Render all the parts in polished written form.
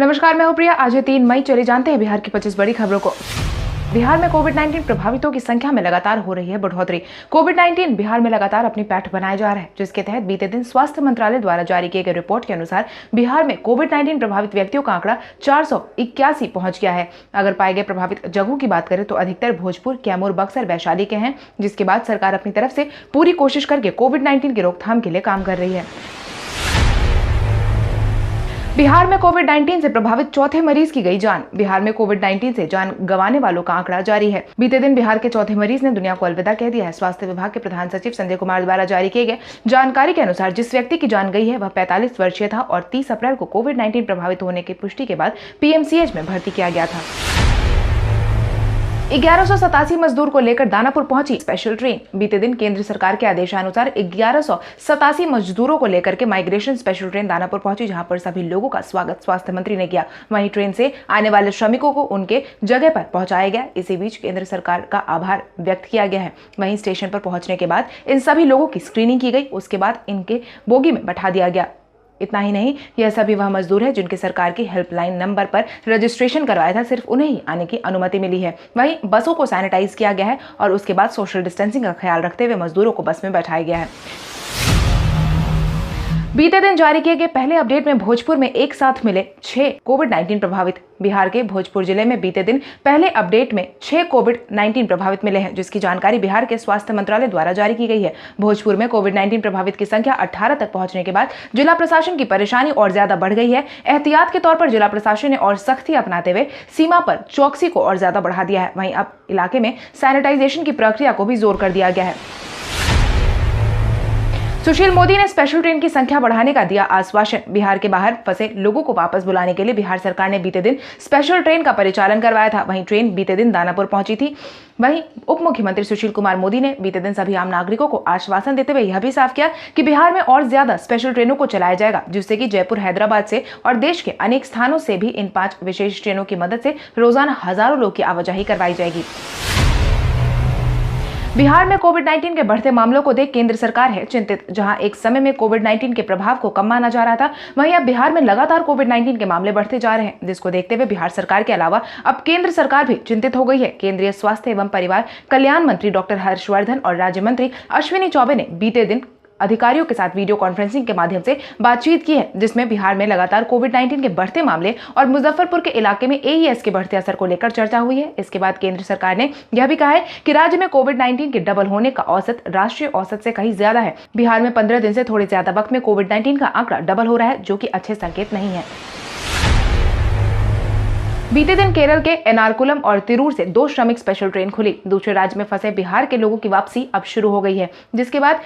नमस्कार, मैं हूं प्रिया। आज है 3 मई। चलिए जानते हैं बिहार की 25 बड़ी खबरों को। बिहार में कोविड-19 प्रभावितों की संख्या में लगातार हो रही है बढ़ोतरी। कोविड-19 बिहार में लगातार अपनी पैठ बनाए जा रहा है, जिसके तहत बीते दिन स्वास्थ्य मंत्रालय द्वारा जारी किए गए रिपोर्ट के अनुसार बिहार में कोविड-19 प्रभावित व्यक्तियों का आंकड़ा 481 पहुंच गया है। अगर पाए गए प्रभावित जगहों की बात करें तो अधिकतर भोजपुर, कैमूर, बक्सर, वैशाली के हैं, जिसके बाद सरकार अपनी तरफ से पूरी कोशिश करके कोविड-19 की रोकथाम के लिए काम कर रही है। बिहार में कोविड-19 से प्रभावित चौथे मरीज की गई जान। बिहार में कोविड-19 से जान गंवाने वालों का आंकड़ा जारी है। बीते दिन बिहार के चौथे मरीज ने दुनिया को अलविदा कह दिया है। स्वास्थ्य विभाग के प्रधान सचिव संजय कुमार द्वारा जारी किए गए जानकारी के अनुसार जिस व्यक्ति की जान गई है वह 45 वर्षीय था और 30 अप्रैल को कोविड-19 प्रभावित होने की पुष्टि के बाद पीएमसीएच में भर्ती किया गया था। 1187 मजदूर को लेकर दानापुर पहुंची स्पेशल ट्रेन। बीते दिन केंद्र सरकार के आदेशानुसार 1187 मजदूरों को लेकर के माइग्रेशन स्पेशल ट्रेन दानापुर पहुंची, जहां पर सभी लोगों का स्वागत स्वास्थ्य मंत्री ने किया। वहीं ट्रेन से आने वाले श्रमिकों को उनके जगह पर पहुंचाया गया। इसी बीच केंद्र सरकार का आभार व्यक्त किया गया है। वहीं स्टेशन पर पहुंचने के बाद इन सभी लोगों की स्क्रीनिंग की गई। उसके बाद इनके बोगी में बैठा दिया गया। इतना ही नहीं, यह सभी वह मजदूर है जिनके सरकार की हेल्पलाइन नंबर पर रजिस्ट्रेशन करवाया था, सिर्फ उन्हें ही आने की अनुमति मिली है। वहीं बसों को सैनिटाइज किया गया है और उसके बाद सोशल डिस्टेंसिंग का ख्याल रखते हुए मजदूरों को बस में बैठाया गया है। बीते दिन जारी किए गए पहले अपडेट में भोजपुर में एक साथ मिले 6 कोविड-19 प्रभावित। बिहार के भोजपुर जिले में बीते दिन पहले अपडेट में 6 कोविड-19 प्रभावित मिले हैं, जिसकी जानकारी बिहार के स्वास्थ्य मंत्रालय द्वारा जारी की गई है। भोजपुर में कोविड-19 प्रभावित की संख्या 18 तक पहुंचने के बाद जिला प्रशासन की परेशानी और ज्यादा बढ़ गई है। एहतियात के तौर पर जिला प्रशासन ने और सख्ती अपनाते हुए सीमा पर चौकसी को और ज्यादा बढ़ा दिया है। वहीं अब इलाके में सैनिटाइजेशन की प्रक्रिया को भी जोर कर दिया गया है। सुशील मोदी ने स्पेशल ट्रेन की संख्या बढ़ाने का दिया आश्वासन। बिहार के बाहर फंसे लोगों को वापस बुलाने के लिए बिहार सरकार ने बीते दिन स्पेशल ट्रेन का परिचालन करवाया था। वहीं ट्रेन बीते दिन दानापुर पहुंची थी। वहीं उप मुख्यमंत्री सुशील कुमार मोदी ने बीते दिन सभी आम नागरिकों को आश्वासन देते हुए यह भी साफ किया कि बिहार में और ज्यादा स्पेशल ट्रेनों को चलाया जाएगा, जिससे कि जयपुर, हैदराबाद से और देश के अनेक स्थानों से भी इन 5 विशेष ट्रेनों की मदद से रोजाना हजारों लोग की आवाजाही करवाई जाएगी। बिहार में कोविड-19 के बढ़ते मामलों को देख केंद्र सरकार है चिंतित। जहां एक समय में कोविड-19 के प्रभाव को कम माना जा रहा था, वहीं अब बिहार में लगातार कोविड-19 के मामले बढ़ते जा रहे हैं, जिसको देखते हुए बिहार सरकार के अलावा अब केंद्र सरकार भी चिंतित हो गई है। केंद्रीय स्वास्थ्य एवं परिवार कल्याण मंत्री डॉक्टर हर्षवर्धन और राज्य मंत्री अश्विनी चौबे ने बीते दिन अधिकारियों के साथ वीडियो कॉन्फ्रेंसिंग के माध्यम से बातचीत की है, जिसमें बिहार में लगातार कोविड-19 के बढ़ते मामले और मुजफ्फरपुर के इलाके में एईएस के बढ़ते असर को लेकर चर्चा हुई है। इसके बाद केंद्र सरकार ने यह भी कहा है कि राज्य में कोविड-19 के डबल होने का औसत राष्ट्रीय औसत से कहीं ज्यादा है। बिहार में 15 दिन से थोड़े ज्यादा वक्त में कोविड-19 का आंकड़ा डबल हो रहा है, जो कि अच्छे संकेत नहीं है। बीते दिन केरल के एर्नाकुलम और तिरूर से 2 श्रमिक स्पेशल ट्रेन खुली। दूसरे राज्य में फंसे बिहार के लोगों की वापसी अब शुरू हो गई है, जिसके बाद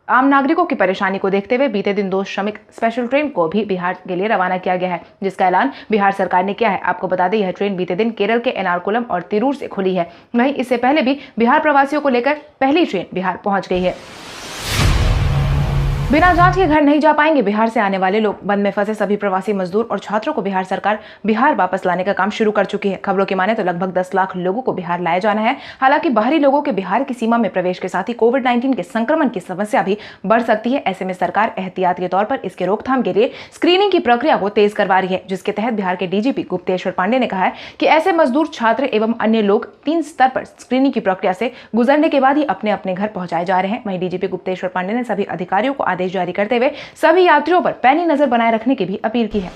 आम नागरिकों की परेशानी को देखते हुए बीते दिन 2 श्रमिक स्पेशल ट्रेन को भी बिहार के लिए रवाना किया गया है, जिसका ऐलान बिहार सरकार ने किया है। आपको बता दें, यह ट्रेन बीते दिन केरल के एर्नाकुलम और तिरूर से खुली है। वहीं इससे पहले भी बिहार प्रवासियों को लेकर पहली ट्रेन बिहार पहुंच गई है। बिना जांच के घर नहीं जा पाएंगे बिहार से आने वाले लोग। बंद में फंसे सभी प्रवासी मजदूर और छात्रों को बिहार सरकार बिहार वापस लाने का काम शुरू कर चुकी है। खबरों की माने तो लगभग 10 लाख लोगों को बिहार लाया जाना है। हालांकि बाहरी लोगों के बिहार की सीमा में प्रवेश के साथ ही कोविड-19 के संक्रमण की समस्या भी बढ़ सकती है। ऐसे में सरकार एहतियात के तौर पर इसके रोकथाम के लिए स्क्रीनिंग की प्रक्रिया को तेज करवा रही है, जिसके तहत बिहार के डीजीपी गुप्तेश्वर पांडे ने कहा है कि ऐसे मजदूर, छात्र एवं अन्य लोग 3 स्तर पर स्क्रीनिंग की प्रक्रिया से गुजरने के बाद ही अपने अपने घर पहुंचाए जा रहे हैं। वहीं डीजीपी गुप्तेश्वर पांडे ने सभी अधिकारियों को आदेश जारी करते हुए सभी यात्रियों पर पैनी नजर बनाए रखने की भी अपील की है।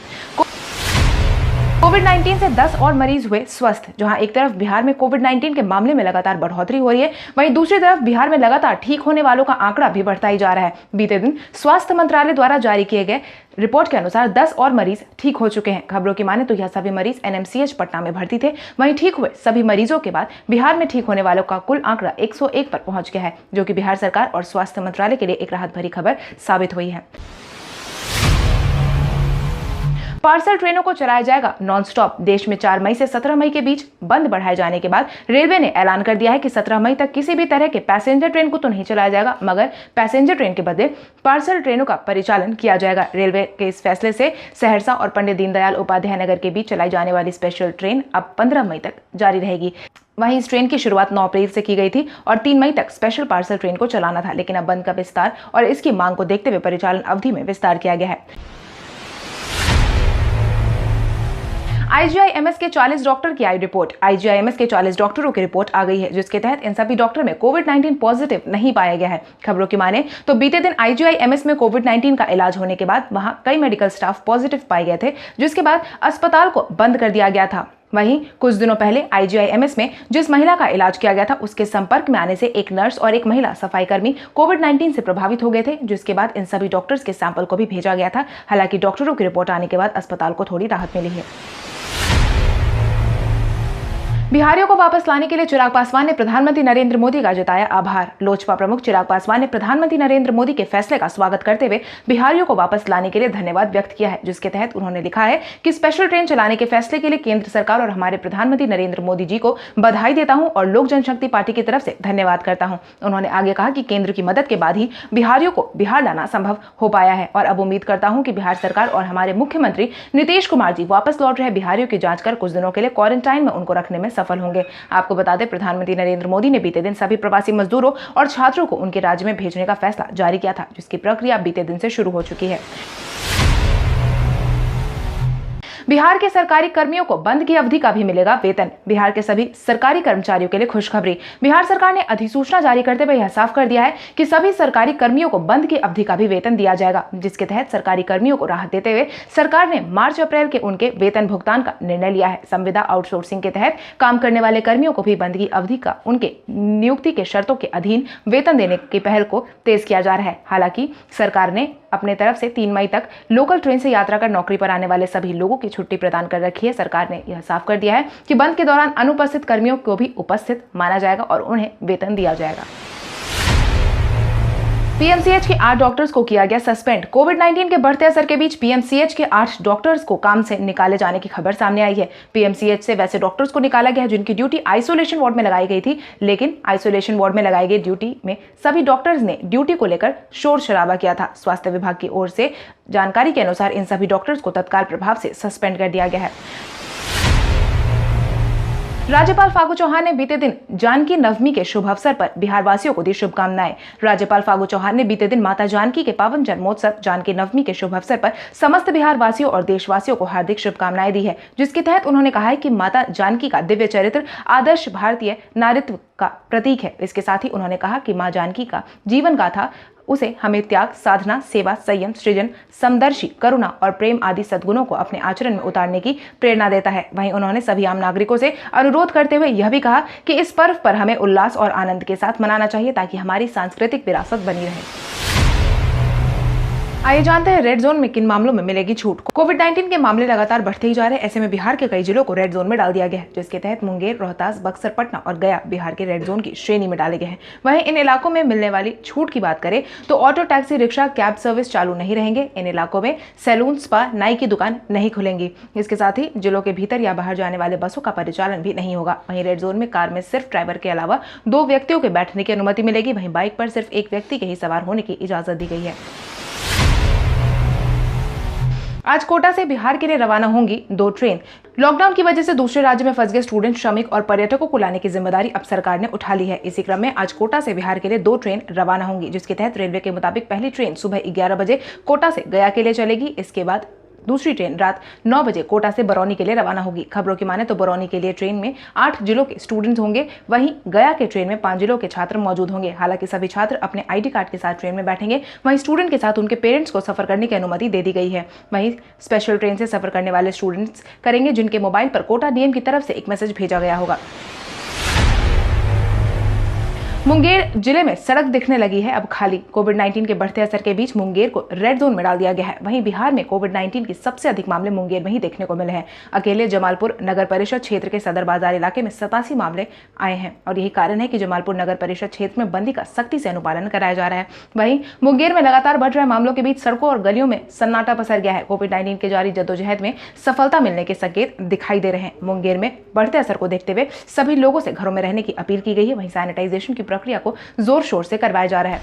कोविड-19 से 10 और मरीज हुए स्वस्थ। जहां एक तरफ बिहार में कोविड-19 के मामले में लगातार बढ़ोतरी हो रही है, वहीं दूसरी तरफ बिहार में लगातार ठीक होने वालों का आंकड़ा भी बढ़ता ही जा रहा है। बीते दिन स्वास्थ्य मंत्रालय द्वारा जारी किए गए रिपोर्ट के अनुसार 10 और मरीज ठीक हो चुके हैं। खबरों की माने तो यह सभी मरीज एनएमसीएच पटना में भर्ती थे। वहीं ठीक हुए सभी मरीजों के बाद बिहार में ठीक होने वालों का कुल आंकड़ा 101 पर पहुंच गया है, जो कि बिहार सरकार और स्वास्थ्य मंत्रालय के लिए एक राहत भरी खबर साबित हुई है। पार्सल ट्रेनों को चलाया जाएगा नॉन स्टॉप। देश में 4 मई से 17 मई के बीच बंद बढ़ाए जाने के बाद रेलवे ने ऐलान कर दिया है कि 17 मई तक किसी भी तरह के पैसेंजर ट्रेन को तो नहीं चलाया जाएगा, मगर पैसेंजर ट्रेन के बदले पार्सल ट्रेनों का परिचालन किया जाएगा। रेलवे के इस फैसले से सहरसा और पंडित दीनदयाल उपाध्याय नगर के बीच चलाई जाने वाली स्पेशल ट्रेन अब 15 मई तक जारी रहेगी। वहीं इस ट्रेन की शुरुआत 9 अप्रैल से की गई थी और 3 मई तक स्पेशल पार्सल ट्रेन को चलाना था, लेकिन अब बंद का विस्तार और इसकी मांग को देखते हुए परिचालन अवधि में विस्तार किया गया है। आईजीआईएमएस के 40 डॉक्टर की आई रिपोर्ट। आईजीआईएमएस के 40 डॉक्टरों की रिपोर्ट आ गई है, जिसके तहत इन सभी डॉक्टर में कोविड-19 पॉजिटिव नहीं पाया गया है। खबरों की माने तो बीते दिन आईजीआईएमएस में कोविड-19 का इलाज होने के बाद वहां कई मेडिकल स्टाफ पॉजिटिव पाए गए थे, जिसके बाद अस्पताल को बंद कर दिया गया था। वहीं कुछ दिनों पहले आईजीआईएमएस में जिस महिला का इलाज किया गया था, उसके संपर्क में आने से एक नर्स और एक महिला सफाई कर्मी कोविड-19 से प्रभावित हो गए थे, जिसके बाद इन सभी डॉक्टर्स के सैंपल को भी भेजा गया था। हालांकि डॉक्टरों की रिपोर्ट आने के बाद अस्पताल को थोड़ी राहत मिली है। बिहारियों को वापस लाने के लिए चिराग पासवान ने प्रधानमंत्री नरेंद्र मोदी का जताया आभार। लोजपा प्रमुख चिराग पासवान ने प्रधानमंत्री नरेंद्र मोदी के फैसले का स्वागत करते हुए बिहारियों को वापस लाने के लिए धन्यवाद व्यक्त किया है, जिसके तहत उन्होंने लिखा है कि स्पेशल ट्रेन चलाने के फैसले के लिए केंद्र सरकार और हमारे प्रधानमंत्री नरेंद्र मोदी जी को बधाई देता हूं और लोक जनशक्ति पार्टी की तरफ से धन्यवाद करता हूं। उन्होंने आगे कहा कि केंद्र की मदद के बाद ही बिहारियों को बिहार लाना संभव हो पाया है और अब उम्मीद करता हूं कि बिहार सरकार और हमारे मुख्यमंत्री नीतीश कुमार जी वापस लौट रहे बिहारियों की जांच कर कुछ दिनों के लिए क्वारंटाइन में उनको रखने में सफल होंगे। आपको बता दें, प्रधानमंत्री नरेंद्र मोदी ने बीते दिन सभी प्रवासी मजदूरों और छात्रों को उनके राज्य में भेजने का फैसला जारी किया था, जिसकी प्रक्रिया बीते दिन से शुरू हो चुकी है। बिहार के सरकारी कर्मियों को बंद की अवधि का भी मिलेगा वेतन। बिहार के सभी सरकारी कर्मचारियों के लिए खुशखबरी। बिहार सरकार ने अधिसूचना जारी करते हुए यह साफ कर दिया है कि सभी सरकारी कर्मियों को बंद की अवधि का भी वेतन दिया जाएगा, जिसके तहत सरकारी कर्मियों को राहत देते हुए सरकार ने मार्च अप्रैल के उनके वेतन भुगतान का निर्णय लिया है। संविदा आउटसोर्सिंग के तहत काम करने वाले कर्मियों को भी बंद की अवधि का उनके नियुक्ति के शर्तों के अधीन वेतन देने की पहल को तेज किया जा रहा है। हालांकि सरकार ने अपने तरफ से 3 मई तक लोकल ट्रेन से यात्रा कर नौकरी पर आने वाले सभी लोगों की छुट्टी प्रदान कर रखी है। सरकार ने यह साफ कर दिया है कि बंद के दौरान अनुपस्थित कर्मियों को भी उपस्थित माना जाएगा और उन्हें वेतन दिया जाएगा। पीएमसीएच के 8 डॉक्टर्स को किया गया सस्पेंड। कोविड-19 के बढ़ते असर के बीच पीएमसीएच के 8 डॉक्टर्स को काम से निकाले जाने की खबर सामने आई है। पीएमसीएच से वैसे डॉक्टर्स को निकाला गया है जिनकी ड्यूटी आइसोलेशन वार्ड में लगाई गई थी, लेकिन आइसोलेशन वार्ड में लगाई गई ड्यूटी में सभी डॉक्टर्स ने ड्यूटी को लेकर शोर शराबा किया था। स्वास्थ्य विभाग की ओर से जानकारी के अनुसार इन सभी डॉक्टर्स को तत्काल प्रभाव से सस्पेंड कर दिया गया है। राज्यपाल फागू चौहान ने बीते दिन जानकी नवमी के शुभ अवसर पर बिहार वासियों को दी शुभकामनाएं। राज्यपाल फागू चौहान ने बीते दिन माता जानकी के पावन जन्मोत्सव जानकी नवमी के शुभ अवसर पर समस्त बिहार वासियों और देशवासियों को हार्दिक शुभकामनाएं दी है, जिसके तहत उन्होंने कहा है कि माता जानकी का दिव्य चरित्र आदर्श भारतीय नारीत्व का प्रतीक है। इसके साथ ही उन्होंने कहा कि मां जानकी का जीवन गाथा उसे हमें त्याग, साधना, सेवा, संयम, सृजन, समदर्शी, करुणा और प्रेम आदि सद्गुणों को अपने आचरण में उतारने की प्रेरणा देता है। वहीं उन्होंने सभी आम नागरिकों से अनुरोध करते हुए यह भी कहा कि इस पर्व पर हमें उल्लास और आनंद के साथ मनाना चाहिए ताकि हमारी सांस्कृतिक विरासत बनी रहे। आइए जानते हैं रेड जोन में किन मामलों में मिलेगी छूट। कोविड-19 के मामले लगातार बढ़ते ही जा रहे हैं, ऐसे में बिहार के कई जिलों को रेड जोन में डाल दिया गया है, जिसके तहत मुंगेर, रोहतास, बक्सर, पटना और गया बिहार के रेड जोन की श्रेणी में डाले गए हैं। वहीं इन इलाकों में मिलने वाली छूट की बात करें तो auto, taxi, rickshaw, cab service चालू नहीं रहेंगे। इन इलाकों में सैलून, स्पा, नाई की दुकान नहीं खुलेंगी। इसके साथ ही जिलों के भीतर या बाहर जाने वाले बसों का परिचालन भी नहीं होगा। वहीं रेड जोन में कार में सिर्फ ड्राइवर के अलावा 2 व्यक्तियों के बैठने की अनुमति मिलेगी। वहीं बाइक पर सिर्फ 1 व्यक्ति के ही सवार होने की इजाजत दी गई है। आज कोटा से बिहार के लिए रवाना होंगी 2 ट्रेन। लॉकडाउन की वजह से दूसरे राज्य में फंस गए स्टूडेंट, श्रमिक और पर्यटकों को लाने की जिम्मेदारी अब सरकार ने उठा ली है। इसी क्रम में आज कोटा से बिहार के लिए 2 ट्रेन रवाना होंगी, जिसके तहत रेलवे के मुताबिक पहली ट्रेन सुबह 11 बजे कोटा से गया के लिए चलेगी। इसके बाद दूसरी ट्रेन रात 9 बजे कोटा से बरौनी के लिए रवाना होगी। खबरों की माने तो बरौनी के लिए ट्रेन में 8 जिलों के स्टूडेंट्स होंगे, वहीं गया के ट्रेन में 5 जिलों के छात्र मौजूद होंगे। हालांकि सभी छात्र अपने आईडी कार्ड के साथ ट्रेन में बैठेंगे। वहीं स्टूडेंट के साथ उनके पेरेंट्स को सफर करने की अनुमति दे दी गई है। वहीं स्पेशल ट्रेन से सफर करने वाले स्टूडेंट्स करेंगे जिनके मोबाइल पर कोटा डीएम की तरफ से एक मैसेज भेजा गया होगा। मुंगेर जिले में सड़क दिखने लगी है अब खाली। कोविड-19 के बढ़ते असर के बीच मुंगेर को रेड जोन में डाल दिया गया है। वहीं बिहार में कोविड-19 के सबसे अधिक मामले मुंगेर में ही देखने को मिले हैं। अकेले जमालपुर नगर परिषद क्षेत्र के सदर बाजार इलाके में 87 मामले आए हैं और यही कारण है कि जमालपुर नगर परिषद क्षेत्र में बंदी का सख्ती से अनुपालन कराया जा रहा है। वहीं मुंगेर में लगातार बढ़ रहे मामलों के बीच सड़कों और गलियों में सन्नाटा पसर गया है। कोविड-19 के जारी जद्दोजहद में सफलता मिलने के संकेत दिखाई दे रहे हैं। मुंगेर में बढ़ते असर को देखते हुए सभी लोगों से घरों में रहने की अपील की गई है। वहीं सैनिटाइजेशन की प्रक्रिया को जोर शोर से करवाया जा रहा है।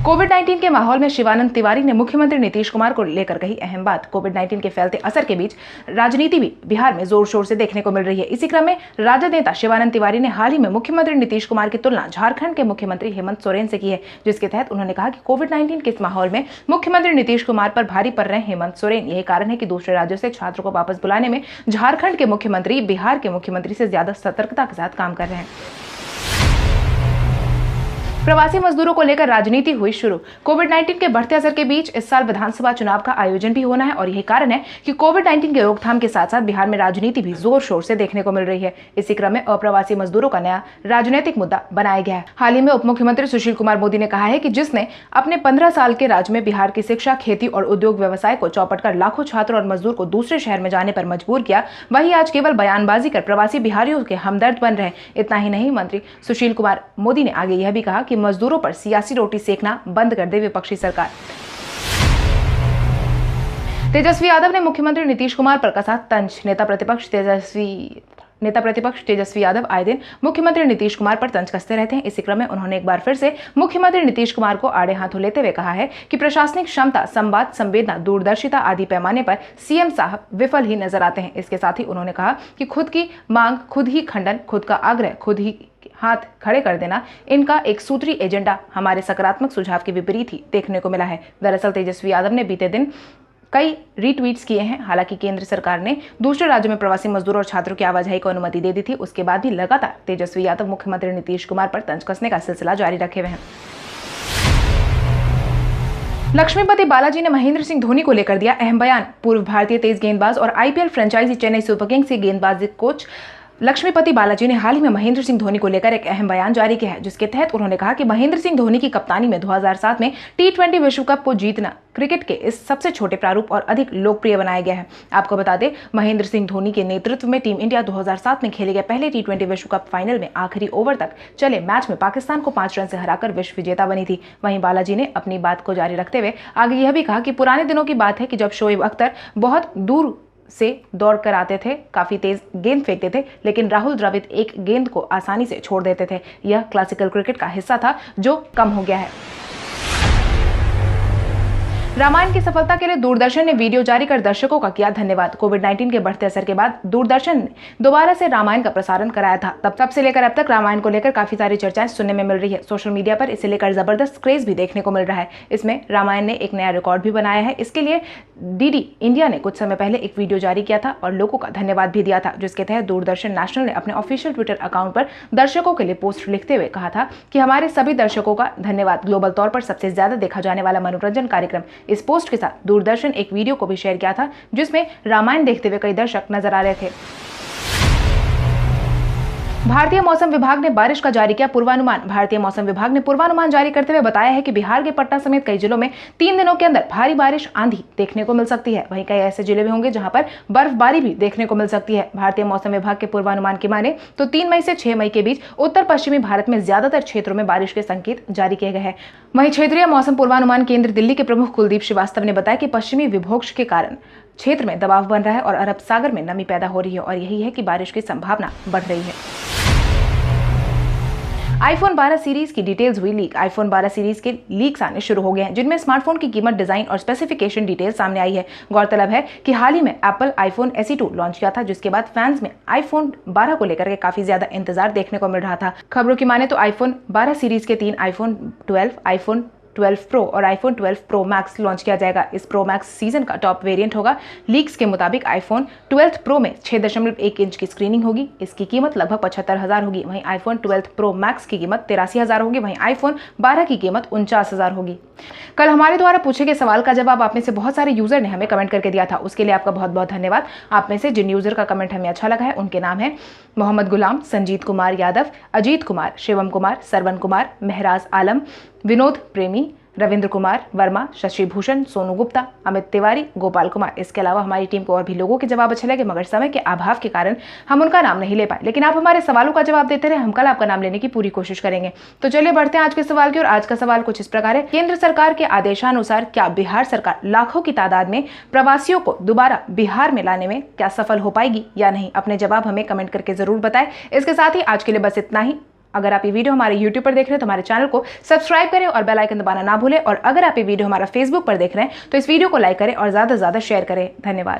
कोविड-19 के माहौल में शिवानंद तिवारी ने मुख्यमंत्री नीतीश कुमार को लेकर कही अहम बात। कोविड-19 के फैलते असर के बीच राजनीति भी बिहार में जोर शोर से देखने को मिल रही है। इसी क्रम में राजद नेता शिवानंद तिवारी ने हाल ही में मुख्यमंत्री नीतीश कुमार की तुलना झारखंड के मुख्यमंत्री हेमंत सोरेन से की है, जिसके तहत उन्होंने कहा कि कोविड-19 के इस माहौल में मुख्यमंत्री नीतीश कुमार पर भारी पड़ रहे हेमंत सोरेन। यही कारण है कि दूसरे राज्यों से छात्रों को वापस बुलाने में झारखंड के मुख्यमंत्री बिहार के मुख्यमंत्री से ज्यादा सतर्कता के साथ काम कर रहे हैं। प्रवासी मजदूरों को लेकर राजनीति हुई शुरू। कोविड-19 के बढ़ते असर के बीच इस साल विधानसभा चुनाव का आयोजन भी होना है और यही कारण है कि कोविड-19 के रोकथाम के साथ साथ बिहार में राजनीति भी जोर शोर से देखने को मिल रही है। इसी क्रम में अप्रवासी मजदूरों का नया राजनीतिक मुद्दा बनाया गया है। हाल ही में उप मुख्यमंत्री सुशील कुमार मोदी ने कहा है कि जिसने अपने 15 साल के राज में बिहार की शिक्षा, खेती और उद्योग व्यवसाय को चौपट कर लाखों छात्र और मजदूर को दूसरे शहर में जाने पर मजबूर किया, वही आज केवल बयानबाजी कर प्रवासी बिहारियों के हमदर्द बन रहे। इतना ही नहीं, मंत्री सुशील कुमार मोदी ने आगे यह भी कहा कि मजदूरों पर सियासी रोटी सेकना बंद कर दे विपक्षी सरकार। तेजस्वी यादव ने मुख्यमंत्री नीतीश कुमार पर कसा तंज। नेता प्रतिपक्ष तेजस्वी यादव आए दिन मुख्यमंत्री नीतीश कुमार पर तंज कसते रहते हैं। इसी क्रम में उन्होंने एक बार फिर से मुख्यमंत्री नीतीश कुमार को आड़े हाथों लेते हुए कहा है कि प्रशासनिक क्षमता, संवाद, संवेदना, दूरदर्शिता आदि पैमाने पर सीएम साहब विफल ही नजर आते हैं। इसके साथ ही उन्होंने कहा कि खुद की मांग खुद ही खंडन, खुद का आग्रह खुद ही हाथ खड़े कर देना, इनका एक सूत्री एजेंडा हमारे सकारात्मक सुझाव के विपरीत ही देखने को मिला है। दरअसल तेजस्वी यादव ने बीते दिन कई रीट्वीट्स किए हैं। हालांकि केंद्र सरकार ने दूसरे राज्यों में प्रवासी मजदूरों और छात्रों की आवाजाही को अनुमति दे दी थी, उसके बाद भी लगातार तेजस्वी यादव मुख्यमंत्री नीतीश कुमार पर तंज कसने का सिलसिला जारी रखे हुए हैं। लक्ष्मीपति बालाजी ने महेंद्र सिंह धोनी को लेकर दिया अहम बयान। पूर्व भारतीय तेज गेंदबाज और IPL franchisee Chennai Super Kings के गेंदबाजी कोच लक्ष्मीपति बालाजी ने हाल ही में महेंद्र सिंह धोनी को लेकर एक अहम बयान जारी किया है, जिसके तहत उन्होंने कहा कि महेंद्र सिंह धोनी की कप्तानी में 2007 में T20 विश्व कप को जीतना क्रिकेट के इस सबसे छोटे प्रारूप और अधिक लोकप्रिय बनाया गया है। आपको बता दें, महेंद्र सिंह धोनी के नेतृत्व में टीम इंडिया 2007 में खेले गए पहले T20 विश्व कप फाइनल में आखिरी ओवर तक चले मैच में पाकिस्तान को 5 रन से हराकर विश्व विजेता बनी थी। वहीं बालाजी ने अपनी बात को जारी रखते हुए आगे यह भी कहा कि पुराने दिनों की बात है कि जब शोएब अख्तर बहुत दूर से दौड़ कर आते थे, काफी तेज गेंद फेंकते थे, लेकिन राहुल द्रविड़ एक गेंद को आसानी से छोड़ देते थे। यह क्लासिकल क्रिकेट का हिस्सा था जो कम हो गया है। रामायण की सफलता के लिए दूरदर्शन ने वीडियो जारी कर दर्शकों का किया धन्यवाद। कोविड-19 के बढ़ते असर के बाद दूरदर्शन ने दोबारा से रामायण का प्रसारण कराया था। तब से लेकर अब तक रामायण को लेकर काफी सारी चर्चाएं सुनने में मिल रही है। सोशल मीडिया पर इसे लेकर जबरदस्त क्रेज भी देखने को मिल रहा है। इसमें रामायण ने एक नया रिकॉर्ड भी बनाया है। इसके लिए डीडी इंडिया ने कुछ समय पहले एक वीडियो जारी किया था और लोगों का धन्यवाद भी दिया था, जिसके तहत दूरदर्शन नेशनल ने अपने ऑफिशियल ट्विटर अकाउंट पर दर्शकों के लिए पोस्ट लिखते हुए कहा था कि हमारे सभी दर्शकों का धन्यवाद। ग्लोबल तौर पर सबसे ज्यादा देखा जाने वाला मनोरंजन कार्यक्रम। इस पोस्ट के साथ दूरदर्शन एक वीडियो को भी शेयर किया था, जिसमें रामायण देखते हुए कई दर्शक नजर आ रहे थे। भारतीय मौसम विभाग ने बारिश का जारी किया पूर्वानुमान। भारतीय मौसम विभाग ने पूर्वानुमान जारी करते हुए बताया है कि बिहार के पटना समेत कई जिलों में 3 दिनों के अंदर भारी बारिश, आंधी देखने को मिल सकती है। वहीं कई ऐसे जिले भी होंगे जहां पर बर्फबारी भी देखने को मिल सकती है। भारतीय मौसम विभाग के पूर्वानुमान की माने तो 3 मई से 6 मई के बीच उत्तर पश्चिमी भारत में ज्यादातर क्षेत्रों में बारिश के संकेत जारी किए गए हैं। वहीं क्षेत्रीय मौसम पूर्वानुमान केंद्र दिल्ली के प्रमुख कुलदीप श्रीवास्तव ने बताया कि पश्चिमी विक्षोभ के कारण क्षेत्र में दबाव बन रहा है और अरब सागर में नमी पैदा हो रही है और यही है कि बारिश की संभावना बढ़ रही है। आईफोन 12 सीरीज की डिटेल्स हुई लीक। आईफोन 12 सीरीज के लीक्स आने शुरू हो गए हैं, जिनमें स्मार्टफोन की कीमत, डिजाइन और स्पेसिफिकेशन डिटेल सामने आई है। गौरतलब है कि हाल ही में एप्पल आईफोन SE2 लॉन्च किया था, जिसके बाद फैंस में आईफोन 12 को लेकर के काफी ज्यादा इंतजार देखने को मिल रहा था। खबरों की माने तो आईफोन 12 सीरीज के 3 आईफोन 12, आईफोन 12 प्रो और आईफोन 12 प्रो मैक्स लॉन्च किया जाएगा। इस प्रो मैक्स सीजन का टॉप वेरिएंट होगा। लीक्स के मुताबिक आईफोन 12 प्रो में 6.1 इंच की स्क्रीनिंग होगी। इसकी कीमत लगभग 75,000 होगी। वहीं आईफोन 12 प्रो मैक्स की कीमत 83,000 होगी। वहीं आईफोन 12 की कीमत 49,000 होगी। कल हमारे द्वारा पूछे गए सवाल का जवाब आप में से बहुत सारे यूजर ने हमें कमेंट करके दिया था, उसके लिए आपका बहुत बहुत धन्यवाद। आप में से जिन यूजर का कमेंट हमें अच्छा लगा है उनके नाम है मोहम्मद गुलाम, संजीत कुमार यादव, अजीत कुमार, शिवम कुमार, सरवन कुमार, महराज आलम, विनोद प्रेमी, रविंद्र कुमार वर्मा, शशि भूषण, सोनू गुप्ता, अमित तिवारी, गोपाल कुमार। इसके अलावा हमारी टीम को और भी लोगों के जवाब अच्छे लगे, मगर समय के अभाव के कारण हम उनका नाम नहीं ले पाए। लेकिन आप हमारे सवालों का जवाब देते रहे, हम कल आपका नाम लेने की पूरी कोशिश करेंगे। तो चलिए बढ़ते हैं आज के सवाल की ओर। आज का सवाल कुछ इस प्रकार है, केंद्र सरकार के आदेशानुसार क्या बिहार सरकार लाखों की तादाद में प्रवासियों को दोबारा बिहार में लाने में क्या सफल हो पाएगी या नहीं? अपने जवाब हमें कमेंट करके जरूर बताएं। इसके साथ ही आज के लिए बस इतना ही। अगर आप ये वीडियो हमारे YouTube पर देख रहे हैं तो हमारे चैनल को सब्सक्राइब करें और बेल आइकन दबाना ना भूलें। और अगर आप ये वीडियो हमारा Facebook पर देख रहे हैं तो इस वीडियो को लाइक करें और ज़्यादा से ज़्यादा शेयर करें। धन्यवाद।